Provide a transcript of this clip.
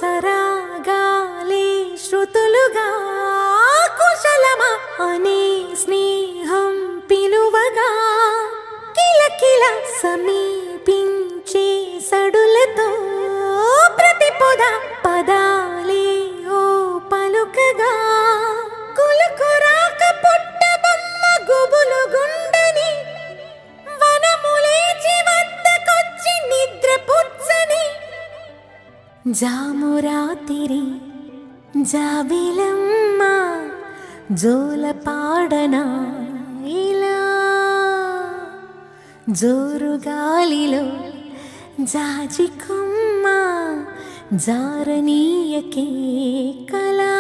సరాగాలే శృతులుగా కుశలమా అనే స్నేహం పిలువగా కిలకిల సమీపించే సడులతో ప్రతి పదాలే ఓ పలుకగా కులుకురాక పుట్టబొమ్మ గుబులు గుండని వనములేచి వద్దకొచ్చి నిద్ర పుచ్చని జామురాతిరి జాబిలమ్మ జోల పాడనా ఇలా జోరు గాలిలో జాజి కొమ్మ జారనీయకే కళా